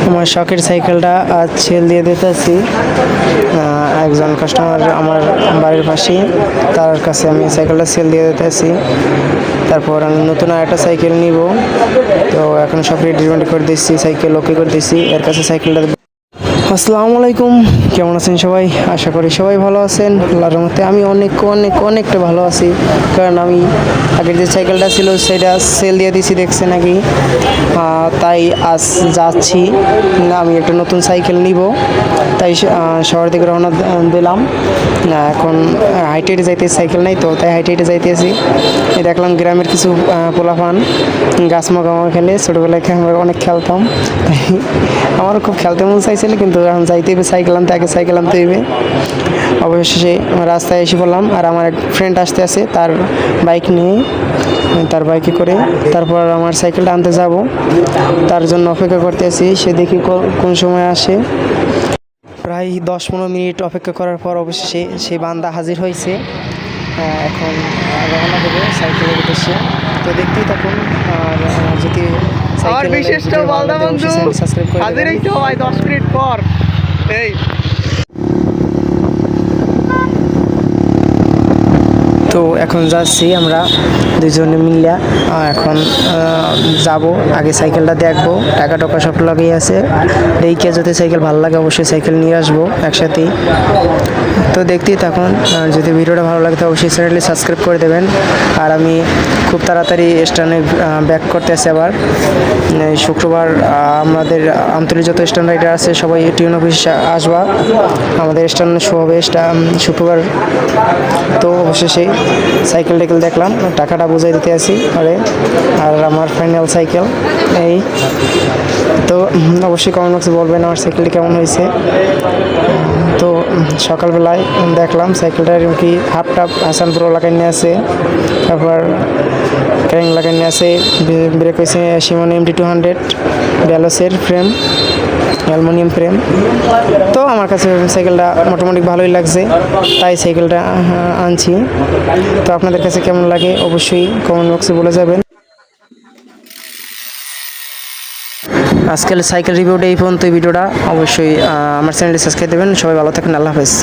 আমার শখের সাইকেলটা আজ সেল দিয়ে দিতেছি একজন কাস্টমার আমার বাড়ির পাশেই, তার কাছে আমি সাইকেলটা সেল দিয়ে দিতেছি। তারপর আমি নতুন আরেকটা সাইকেল নিব, তো এখন সব রেডি করে দিচ্ছি, সাইকেল ওকে করে দিচ্ছি, এর কাছে সাইকেলটা। আসসালামু আলাইকুম, কেমন আছেন সবাই? আশা করি সবাই ভালো আছেন। আল্লাহর রহমতে আমি অনেকটা ভালো আছি, কারণ আমি আগের যে সাইকেলটা ছিল সেটা সেল দিয়ে দিয়েছি, দেখছেন নাকি। তাই আজ যাচ্ছি, আমি একটা নতুন সাইকেল নিব, তাই শহর থেকে রওনা দিলাম। এখন হাইটে যাইতে সাইকেল নাই, তো তাই হাইটে যাইতেছি। দেখলাম গ্রামের কিছু পোলাপান গাছ মাগামা খেলে, ছোটোবেলায় আমরা অনেক খেলতাম, তাই আমারও খুব খেলতে মন চাইছিল, কিন্তু এখন যাইতে হবে সাইকেল আনতে, আগে সাইকেল আনতে হইবে। অবশেষে রাস্তায় এসে পড়লাম, আর আমার এক ফ্রেন্ড আসতে আছে তার বাইক নিয়ে, তার বাইকে করে তারপর আমার সাইকেলটা আনতে যাব, তার জন্য অপেক্ষা করতে আছি। সে দেখি কোন সময় আসে। প্রায় 10-15 মিনিট অপেক্ষা করার পর অবশেষে সেই বান্দা হাজির হয়েছে। এখন রওনা দেবে সাইকেলের উদ্দেশ্যে, তো দেখতেই থাকুন। আর যদি আমার বিশিষ্ট বলদা বন্ধু হাজির হইতে হয় 10 মিনিট পর। এই তো এখন যাচ্ছি আমরা দুজনে মিলে, এখন যাব। আগে সাইকেলটা দেখবো, টাকা টাকা সব লাগিয়ে আছে, দেখে যদি সাইকেল ভালো লাগে অবশ্যই সাইকেল নিয়ে আসবো একসাথেই। তো দেখতেই থাকুন, যদি ভিডিওটা ভালো লাগে তো অবশ্যই চ্যানেলটি সাবস্ক্রাইব করে দেবেন। আর আমি খুব তাড়াতাড়ি স্ট্যান্ডে ব্যাক করতে আসি আবার। শুক্রবার আমাদের আমতলী যত স্ট্যান্ড রাইডার আছে সবাই টিউন অফিসে আসবা, আমাদের স্ট্যান্ড শো হবে শুক্রবার। তো অবশেষে সাইকেল টাইকেল দেখলাম, টাকাটা বুঝাই দিতে আসি আর আমার ফাইনাল সাইকেল এই। তো অবশ্যই কমেন্ট বক্সে বলবেন আমার সাইকেলটি কেমন হয়েছে। তো সকালবেলায় দেখলাম সাইকেলটা কি হাফ টাপ হাসান প্রো লাগাইনে আছে, তারপর ক্যারিং লাগাইনে আছে, ব্রেক হয়েছে শিমানো MT200 ব্যালোসের ফ্রেম, অ্যালুমিনিয়াম ফ্রেম। তো আমার কাছে সাইকেলটা মোটামুটি ভালোই লাগছে, তাই সাইকেলটা আনছি। তো আপনাদের কাছে কেমন লাগে অবশ্যই কমেন্ট বক্সে বলে যাবেন। আজকের সাইকেল রিভিউটা এই পর্যন্ত। ভিডিওটা অবশ্যই আমার চ্যানেলটি সাবস্ক্রাইব দেবেন। সবাই ভালো থাকেন, আল্লাহ হাফেজ।